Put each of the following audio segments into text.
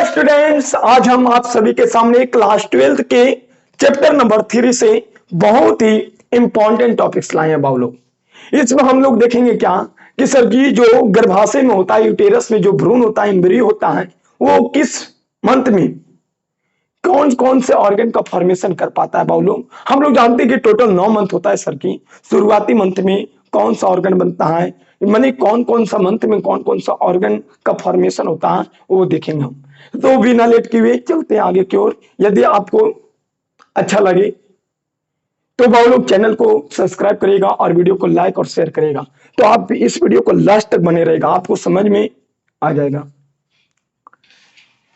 Students, आज हम आप सभी के सामने क्लास 12th के चैप्टर नंबर 3 से बहुत ही इंपॉर्टेंट टॉपिक्स लाए हैं बाबू लोग। इसमें हम लोग देखेंगे क्या कि सर जी जो गर्भाशय में होता है, यूटेरस में जो भ्रूण होता है, एम्ब्रियो होता है, वो किस मंथ में कौन कौन से ऑर्गन का फॉर्मेशन कर पाता है बाबू लोग। हम लोग जानते हैं कि टोटल 9 मंथ होता है सर की। शुरुआती मंथ में कौन सा ऑर्गन बनता है, माने कौन कौन सा मंथ में कौन कौन सा ऑर्गन का फॉर्मेशन होता है, वो देखेंगे हम। तो बिना लेट किए चलते हैं आगे की ओर। यदि आपको अच्छा लगे तो बाबू लोग चैनल को सब्सक्राइब करेगा और वीडियो को लाइक और शेयर करेगा, तो आप इस वीडियो को लास्ट तक बने रहेगा, आपको समझ में आ जाएगा।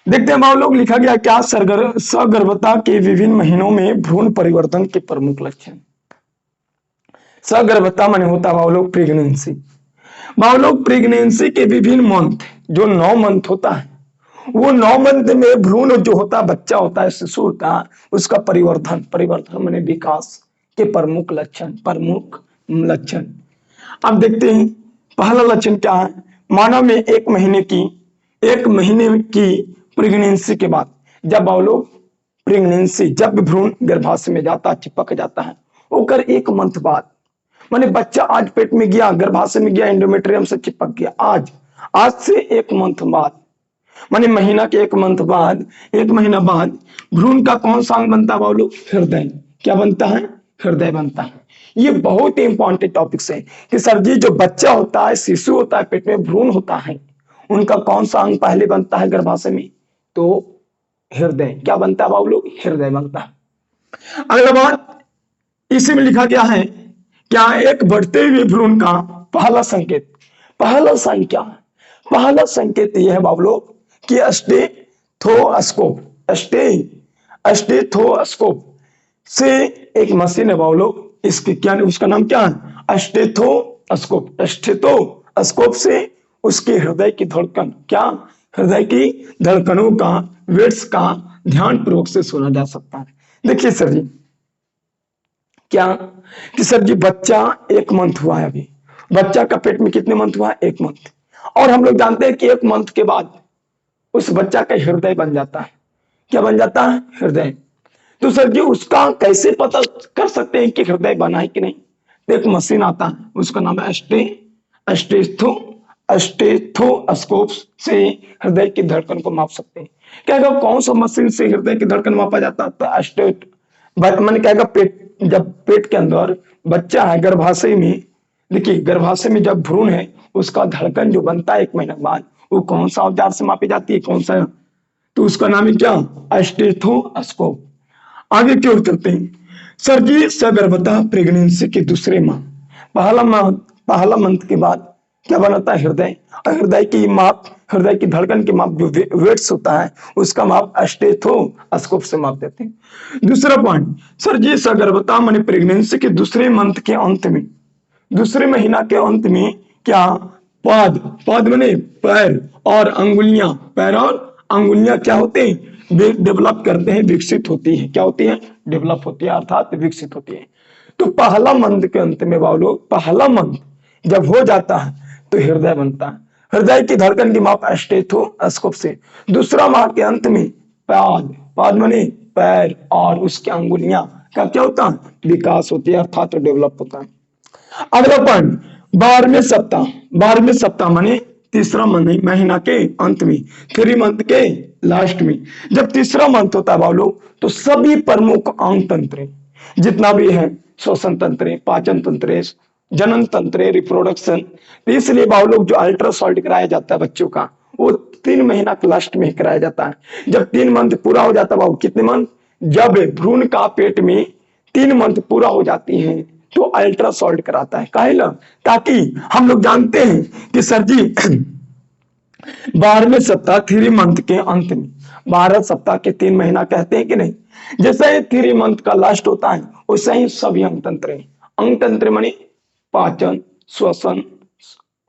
देखते हैं बाबू लोग, लिखा गया क्या, सगर्भता के विभिन्न महीनों में भ्रूण परिवर्तन के प्रमुख लक्षण। सगर्भता माने होता है बाबू लोग प्रेगनेंसी। बाबू लोग प्रेगनेंसी के विभिन्न मंथ, जो 9 मंथ होता है, वो 9 मंथ में भ्रूण जो होता है, बच्चा होता है, शिशु होता है, उसका परिवर्तन माने विकास के प्रमुख लक्षण। अब देखते हैं पहला लक्षण क्या है। मानव में एक महीने की प्रेगनेंसी के बाद, जब बाबू लोग प्रेगनेंसी, जब भ्रूण गर्भाशय में जाता, चिपक जाता है, होकर 1 मंथ बाद, माने बच्चा आज पेट में गया, गर्भाशय में गया, एंडोमेट्रियम से चिपक गया, आज से 1 मंथ बाद, माने महीना के 1 मंथ बाद, 1 महीना बाद भ्रूण का कौन सा अंग बनता है बाबू लोग? हृदय। क्या बनता है? हृदय बनता है। ये बहुत ही इंपॉर्टेंट टॉपिक्स है कि सर जी जो बच्चा होता है, शिशु होता है, पेट में भ्रूण होता है, उनका कौन सा अंग पहले बनता है गर्भाशय में? तो हृदय। क्या बनता है बाबू लोग? हृदय बनता है। अगला बात इसी में लिखा गया है क्या, एक बढ़ते हुए भ्रूण का पहला संकेत। पहला संकेत यह है बाबू लोग कि स्टेथोस्कोप से एक मशीन है बाबू लोग, इसके क्या, उसका नाम क्या है? स्टेथोस्कोप से उसके हृदय की धड़कन, क्या हृदय की धड़कनों का, वेट्स का ध्यान पूर्वक से सुना जा सकता है। देखिए सर जी क्या कि सर जी बच्चा 1 मंथ हुआ है, अभी बच्चा का पेट में कितने मंथ हुआ है? 1 मंथ। और हम लोग जानते हैं कि 1 मंथ के बाद उस बच्चा का हृदय बन जाता है। क्या बन जाता है? हृदय। तो सर जी उसका कैसे पता कर सकते हैं कि हृदय बना है कि नहीं? तो एक मशीन आता है, उसका नाम है स्टेथोस्कोप से हृदय की धड़कन को माप सकते हैं। क्या कौन सा मशीन से हृदय की धड़कन मापा जाता है? तो मैंने क्या, पेट, जब पेट के अंदर बच्चा है, गर्भाशय में, देखिए गर्भाशय में जब भ्रूण है, उसका धड़कन जो बनता है 1 महीने बाद, वो कौन सा औजार से मापी जाती है? कौन सा? तो उसका नाम है क्या? स्टेथोस्कोप। आगे की ओर चलते हैं। सर जी सगर्भता प्रेगनेंसी के दूसरे माह, पहला मंथ के बाद क्या बनाता है? हृदय। हृदय की धड़कन की माप, जो वेट्स होता है, उसका माप स्टेथोस्कोप से माप देते हैं। दूसरा पॉइंट, सर जी सगर्भता माने प्रेगनेंसी के दूसरे मंथ के अंत में, दूसरे महीना के अंत में क्या, पाद माने पैर और अंगुलियां क्या होते हैं? डेवलप करते हैं, विकसित होती है। क्या होती है? डेवलप होती है, अर्थात विकसित होती है। तो पहला मंथ के अंत में बाबू लोग, पहला मंथ जब हो जाता है तो हृदय बनता है। हृदय की धड़कन की माप स्टेथोस्कोप से। दूसरा माह के अंत में पाद माने पैर और उसकी अंगुलियां का क्या होता है? विकास होती है, अर्थात डेवलप होता है। अगला पॉइंट, 12वें सप्ताह माने तीसरा महीना के अंत में, 3 मंथ के लास्ट में, जब तीसरा मंथ होता है बाबू लोग, तो सभी प्रमुख अंग तंत्र जितना भी है, श्वसन तंत्र, पाचन तंत्र, जनन तंत्र, रिप्रोडक्शन, इसलिए बाबू लोग जो अल्ट्रासाउंड कराया जाता है बच्चों का, वो 3 महीना के लास्ट में कराया जाता है। जब 3 मंथ पूरा हो जाता है बाबू, कितने मंथ? जब भ्रूण का पेट में 3 मंथ पूरा हो जाती है तो अल्ट्रासाउंड कराता है। काहे ला? ताकि हम लोग जानते हैं कि सर जी 12वें सप्ताह 3 मंथ के अंत में, 12 सप्ताह के 3 महीना कहते हैं कि नहीं, जैसे ही 3 मंथ का लास्ट होता है, वैसे ही सभी अंग तंत्र माने पाचन, श्वसन,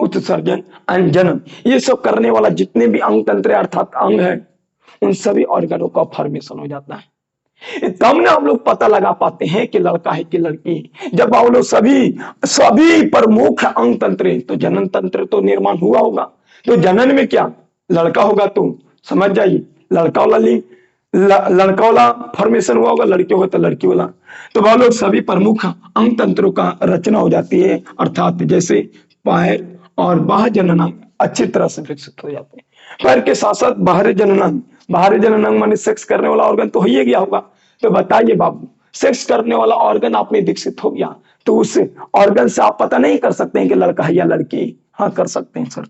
उत्सर्जन, जनन, ये सब करने वाला जितने भी अंग तंत्र अर्थात अंग है, उन सभी ऑर्गनों का फॉर्मेशन हो जाता है। तब ना हम लोग पता लगा पाते हैं कि लड़का है कि लड़की। जब आप लोग सभी प्रमुख अंग तंत्र, तो जनन तंत्र तो निर्माण हुआ होगा, तो जनन में क्या लड़का होगा, तो समझ जाइए लड़का वाला लिंग, लड़का वाला फॉर्मेशन हुआ होगा, लड़की होगा तो लड़की वाला। तो वह लोग सभी प्रमुख अंग तंत्रों का रचना हो जाती है, अर्थात जैसे पैर और बाह्य जननांग अच्छी तरह से विकसित हो जाते हैं। पैर के साथ साथ बाहरी जननांग, बाहरी जननांग माने सेक्स करने वाला ऑर्गन तो हो ही गया होगा। तो बताइए बाबू, सेक्स करने वाला ऑर्गन आप में विकसित हो गया तो उस ऑर्गन से आप पता नहीं कर सकते हैं कि लड़का है या लड़की? हाँ कर सकते हैं सर।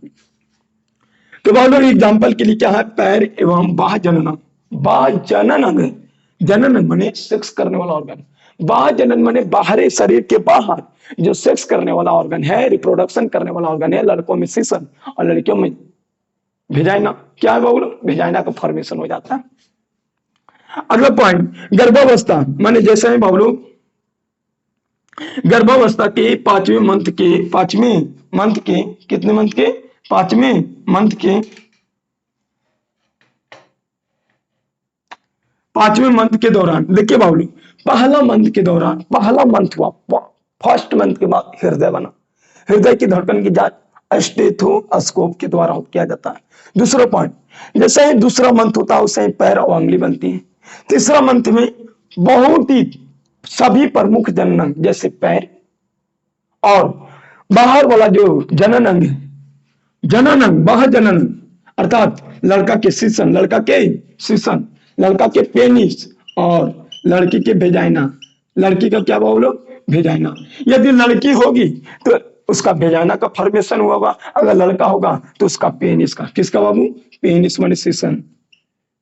तो वह लोग एग्जाम्पल के लिए क्या है, पैर एवं बाह्य जननांग। बाह्य जननांग, जनन माने सेक्स करने वाला ऑर्गन, बाह्य जनन माने बाहरी शरीर के बाहर जो सेक्स करने वाला ऑर्गन है, रिप्रोडक्शन करने वाला ऑर्गन है। लड़कों में सीसन और लड़कियों में वेजाइना। क्या है बाबू? वेजाइना का फॉर्मेशन हो जाता है। अगला पॉइंट, गर्भावस्था माने जैसे है बाबू, गर्भावस्था के पांचवें मंथ के कितने मंथ के? पांचवें मंथ के, पांचवें मंथ के दौरान देखिए बाबू, पहला मंथ के दौरान, पहला मंथ हुआ, फर्स्ट मंथ के बाद हृदय बना। हृदय की धड़कन की जांच स्टेथोस्कोप के द्वारा किया जाता है। दूसरा पॉइंट, जैसे ही दूसरा मंथ होता है वैसे ही पैर और अंगुली बनती है। तीसरा मंथ में बहुत ही सभी प्रमुख जननांग जैसे पैर और बाहर वाला जो जनन अंग है, जनन अंग, बाहर जनन अर्थात लड़का के सीसन, लड़का के सीसन, लड़का के पेनिस और लड़की के वेजाइना। लड़की का क्या बोलो? वेजाइना। यदि लड़की होगी तो उसका वेजाइना का फॉर्मेशन हुआ होगा, अगर लड़का होगा तो उसका पेनिस का, किसका बाबू? पेनिस माने सीसन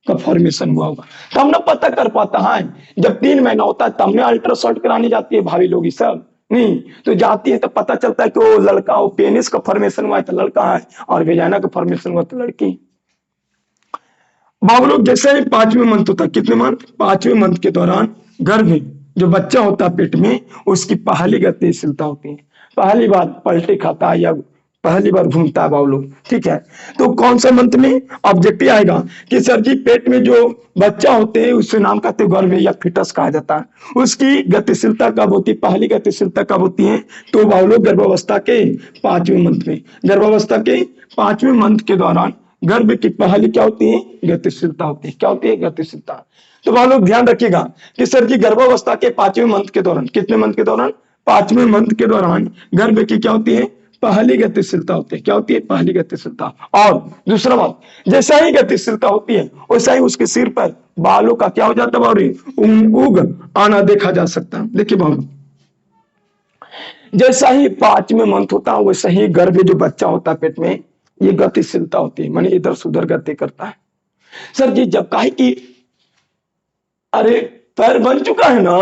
का फॉर्मेशन हुआ होगा। तो हम ना पता कर पाता है, जब 3 महीना होता है तब में अल्ट्रासाउंड करानी जाती है भाभी लोग, सब नहीं तो जाती है तो पता चलता है कि वो लड़का, वो पेनिस का फॉर्मेशन हुआ है तो लड़का है और वेजाइना का फॉर्मेशन हुआ तो लड़की। बाबू लोग जैसे ही पांचवें मंथ होता है, कितने मंथ? पांचवें मंथ के दौरान गर्भ में जो बच्चा होता है पेट में, उसकी पहली गतिशीलता होती है। पहली बार पलटी खाता है या पहली बार घूमता है बाबू लोग, ठीक है। तो कौन सा मंथ में ऑब्जेक्टिव आएगा कि सर जी पेट में जो बच्चा होते हैं उससे नाम कहते गर्भ या फिटस कहा जाता है। उसकी गतिशीलता कब होती है? पहली गतिशीलता कब होती है? तो बाबू लोग गर्भावस्था के पांचवें मंथ में, गर्भावस्था के पांचवें मंथ के दौरान गर्भ की पहली क्या होती है? गतिशीलता होती है। क्या होती है? गतिशीलता। तो वह लोग ध्यान रखिएगा कि सर जी गर्भावस्था के पांचवें मंथ के दौरान, कितने मंथ के दौरान? पांचवें मंथ के दौरान गर्भ की क्या होती है? पहली गतिशीलता होती है। क्या होती है? पहली गतिशीलता। और दूसरा बात, जैसा ही गतिशीलता होती है वैसा ही उसके सिर पर बालों का क्या हो जाता है बाबू? उग आना देखा जा सकता है। देखिए बाबू, जैसा ही पांचवें मंथ होता है वैसा ही गर्भ जो बच्चा होता है पेट में, ये गतिशीलता होती है, माने इधर से उधर गति करता है। सर जी जब कहे कि अरे पैर बन चुका है ना,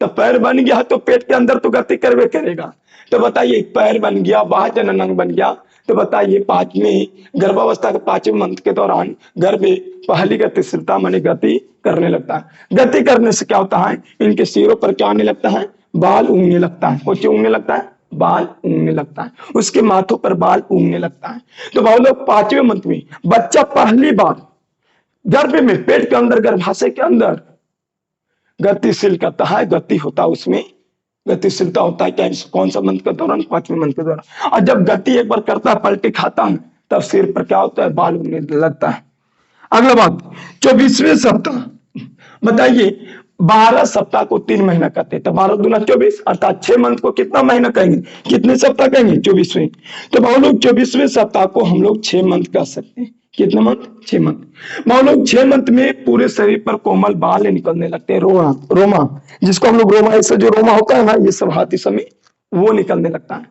तो पैर बन गया तो पेट के अंदर तो गति करवे करेगा। तो बताइए पैर बन गया, बाह्य जननांग बन गया, तो बताइए पांचवें गर्भावस्था के पांचवें मंथ के दौरान गर्भ पहली गतिशीलता माने गति करने लगता है। गति करने से क्या होता है? इनके सिरों पर क्या आने लगता है? बाल उगने लगता है। कुछ उगने लगता है? बाल उगने लगता है। उसके माथों पर बाल उगने लगता है। तो बहुत लोग पांचवें मंथ में बच्चा पहली बार गर्भ में, पेट के अंदर, गर्भाशय के अंदर गतिशील करता है, गति होता है उसमें, गतिशीलता होता है। क्या? कौन सा मंथ के दौरान? पांचवें मंथ के दौरान। और जब गति एक बार करता है, पलटी खाता है, तब सिर पर क्या होता है? बाल उगने लगता है। अगला बात, 24वें सप्ताह। बताइए 12 सप्ताह को 3 महीना कहते हैं, तो 12 दूना 24 अर्थात 6 मंथ को कितना महीना कहेंगे? कितने सप्ताह कहेंगे? 24वें। तो हम लोग 24वें सप्ताह को हम लोग 6 मंथ कह सकते हैं। कितने मंथ? 6 मंथ। हम लोग 6 मंथ में पूरे शरीर पर कोमल बाल निकलने लगते हैं, रोमा, जिसको हम लोग रोमा, इससे जो रोमा होता है ना, ये सब हाथी समय वो निकलने लगता है।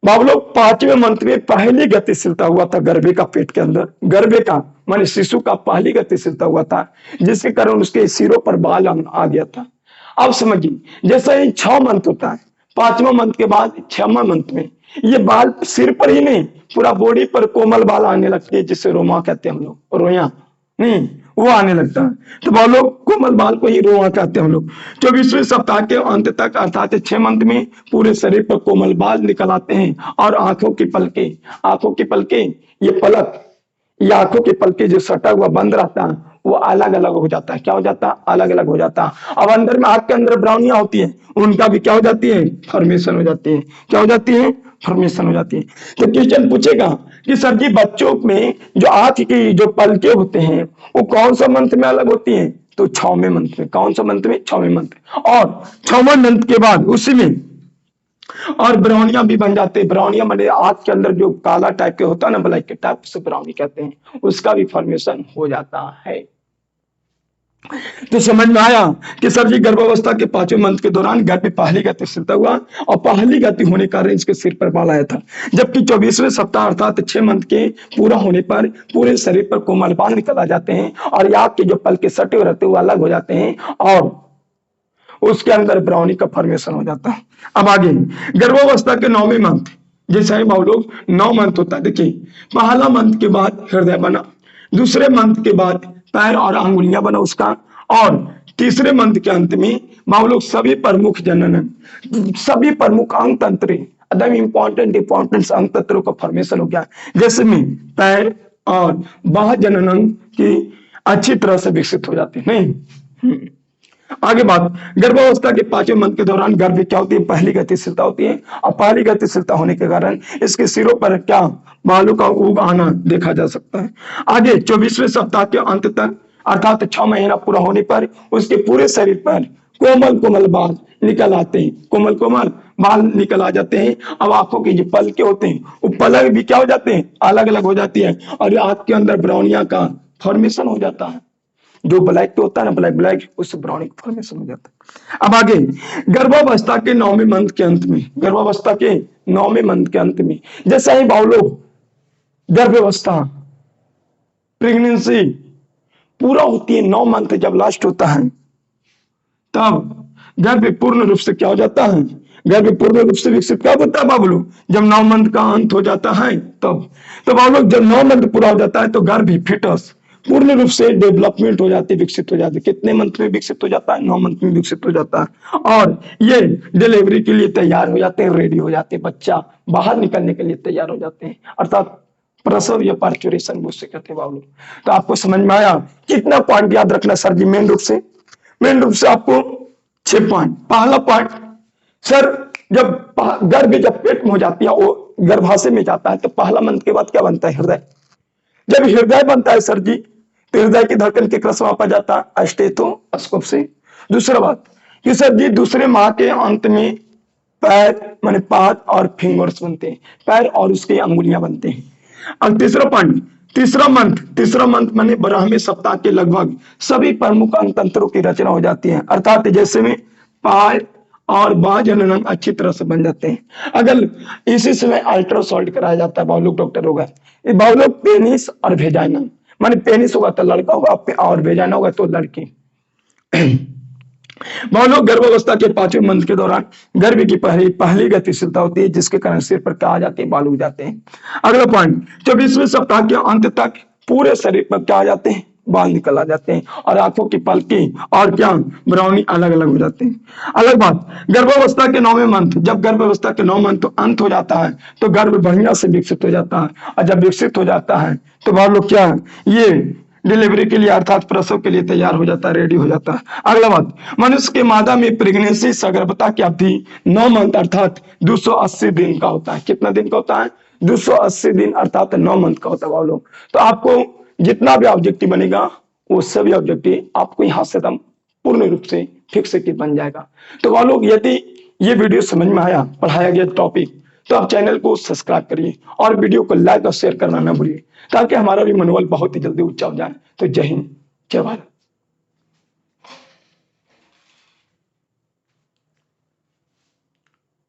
बाबू लोग 5वें मंथ में पहली गतिशीलता हुआ था गर्भे का, पेट के अंदर गर्भे का माने शिशु का पहली गतिशीलता हुआ था, जिसके कारण उसके सिरों पर बाल आ गया था। अब समझिए, जैसे ही 6 मंथ होता है, 5वां मंथ के बाद 6वां मंथ में ये बाल सिर पर ही नहीं, पूरा बॉडी पर कोमल बाल आने लगते हैं, जिसे रोमा कहते हैं हम लोग, रोया नहीं, वो आने लगता है। तो वो लोग कोमल बाल को ही रोआ कहते हैं हम लोग। 24वें सप्ताह के अंत तक अर्थात 6 मंथ में पूरे शरीर पर कोमल बाल निकल आते हैं और आंखों की पलके, ये पलक, ये आंखों की पलके जो सटा हुआ बंद रहता है वो अलग अलग हो जाता है। क्या हो जाता है? अलग अलग हो जाता है। अब अंदर में आंख के अंदर ब्राउनियां होती है, उनका भी क्या हो जाती है? फॉर्मेशन हो जाती है। क्या हो जाती है? फॉर्मेशन हो जाती है। तो क्वेश्चन पूछेगा कि सर जी बच्चों में जो आंख की जो पलके होते हैं वो कौन सा मंथ में अलग होती हैं? तो 6वें मंथ में। कौन सा मंथ में? 6वें मंथ। और 6वें मंथ के बाद उसी में और ब्राउनिया भी बन जाते हैं। ब्राउनिया माने आंख के अंदर जो काला टाइप के होता है ना, ब्लैक के टाइप से ब्राउनी कहते हैं, उसका भी फॉर्मेशन हो जाता है। तो समझ में आया कि सर जी गर्भावस्था के 5वें मंथ के दौरान गर्भ में पहली गति स्थिरता हुआ और पहली गति होने के कारण इसके सिर पर बाल आया था। जबकि 24वें सप्ताह अर्थात 6 मंथ के पूरा होने पर पूरे शरीर पर कोमल बाल निकल आ जाते हैं और आंख के जो पल के सटे हुए रहते हैं वो अलग हो जाते हैं और उसके अंदर ब्राउनी का फॉर्मेशन हो जाता है। अब आगे गर्भावस्था के 9वें मंथ, जैसे ही हम लोग 9 मंथ होता है, देखिए पहला मंथ के बाद हृदय बना, दूसरे मंथ के बाद पैर और अंगुलियां बना उसका, और तीसरे मंथ के अंत में हम लोग सभी प्रमुख जनन, सभी प्रमुख अंग तंत्र, एकदम इंपॉर्टेंट अंग तंत्रों का फॉर्मेशन हो गया। जैसे में पैर और बाह्य जनन अंग की अच्छी तरह से विकसित हो जाते हैं। नहीं आगे बात, गर्भावस्था के 5वें मंथ के दौरान गर्भ क्या होती है? पहली गतिशीलता होती है और पहली गतिशीलता होने के कारण इसके सिरों पर क्या बालों का उग आना देखा जा सकता है। आगे 24वें सप्ताह के अंत तक अर्थात 6 महीना पूरा होने पर उसके पूरे शरीर पर कोमल कोमल बाल निकल आते हैं, कोमल कोमल बाल निकल आ जाते हैं। अब आंखों के जो पलके होते हैं वो पलक भी क्या हो जाते हैं? अलग अलग हो जाती है और आंख के अंदर ब्राउनिया का फॉर्मेशन हो जाता है। जो ब्लैक पे होता है ना, ब्लैक ब्लैक, उससे ब्राउन फॉर्मेशन हो जाता है। अब आगे गर्भावस्था के 9वें मंथ के अंत में, गर्भावस्था के 9वें मंथ के अंत में जैसे ही भाव लोग गर्भावस्था प्रेगनेंसी पूरा होती है, 9 मंथ जब लास्ट होता है तब गर्भ पूर्ण रूप से क्या हो जाता है? गर्भ पूर्ण रूप से विकसित कब होता है बाबू? जब 9 मंथ का अंत हो जाता है तब। तो बाबू जब 9 मंथ पूरा हो जाता है तो गर्भ फिटस पूर्ण रूप से डेवलपमेंट हो जाती है, विकसित हो जाती है। कितने मंथ में विकसित हो जाता है? 9 मंथ में विकसित हो जाता है और ये डिलीवरी के लिए तैयार हो जाते हैं, रेडी हो जाते हैं, बच्चा बाहर निकलने के लिए तैयार हो जाते हैं, अर्थात प्रसव या पार्चुरेशन उससे कहते हैं बाबू। तो आपको समझ में आया? कितना पॉइंट याद रखना सर जी? मेन रूप से आपको 6 पॉइंट। पहला पॉइंट सर, जब गर्भ जब पेट में हो जाती है, वो गर्भाशय में जाता है तो पहला मंथ के बाद क्या बनता है? हृदय। जब हृदय बनता है सर जी तो हृदय की धड़कन के क्रस मापा जाता है स्टेथोस्कोप से। दूसरा बात कि सर जी दूसरे माह के अंत में पैर माने पाद और फिंगर्स बनते हैं, पैर और उसकी अंगुलियां बनते हैं। और तीसरा पॉइंट, तीसरा मंथ माने 12वें सप्ताह के लगभग सभी प्रमुख अंग तंत्रों की रचना हो जाती है, अर्थात जैसे में पैर और बाह्य जनन अंग अच्छी तरह से बन जाते हैं। अगर इसी समय अल्ट्रासाउंड कराया जाता है, बहुत लोग डॉक्टर होगा, बहुत लोग पेनिस और वेजाइना, माने पेनिस होगा तो लड़का होगा और वेजाइना होगा तो लड़की। बहुत लोग गर्भावस्था के 5वें मंथ के दौरान गर्भ की पहली गतिशीलता होती है जिसके कारण सिर पर क्या आ जाते हैं? बाल उग जाते हैं। अगला पॉइंट, 24वें सप्ताह के अंत तक पूरे शरीर पर क्या आ जाते हैं? बाल निकल आ जाते हैं और आंखों की पलकी और क्या ब्राउनी अलग अलग हो जाते हैं। अलग बात, गर्भावस्था के 9वें मंथ, जब गर्भावस्था के 9 मंथ अंत हो जाता है तो गर्भ बढ़िया से विकसित हो जाता है और जब विकसित हो जाता है तो बहुत लोग क्या ये डिलीवरी के लिए अर्थात प्रसव के लिए तैयार हो जाता है, रेडी हो जाता है। अगला बात, मनुष्य के मादा में प्रेगनेंसी सगर्भता की अवधि 9 मंथ अर्थात 280 दिन का होता है। कितना दिन का होता है? 280 दिन अर्थात 9 मंथ का होता है लोग। तो आपको जितना भी ऑब्जेक्टिव बनेगा वो सभी ऑब्जेक्टिव आपको यहाँ से एकदम पूर्ण रूप से फिक्स बन जाएगा। तो वह लोग यदि ये वीडियो समझ में आया, पढ़ाया गया टॉपिक, तो आप चैनल को सब्सक्राइब करिए और वीडियो को लाइक और शेयर करना ना भूलिए ताकि हमारा भी मनोबल बहुत ही जल्दी ऊंचा हो जाए। तो जय हिंद, जय भारत।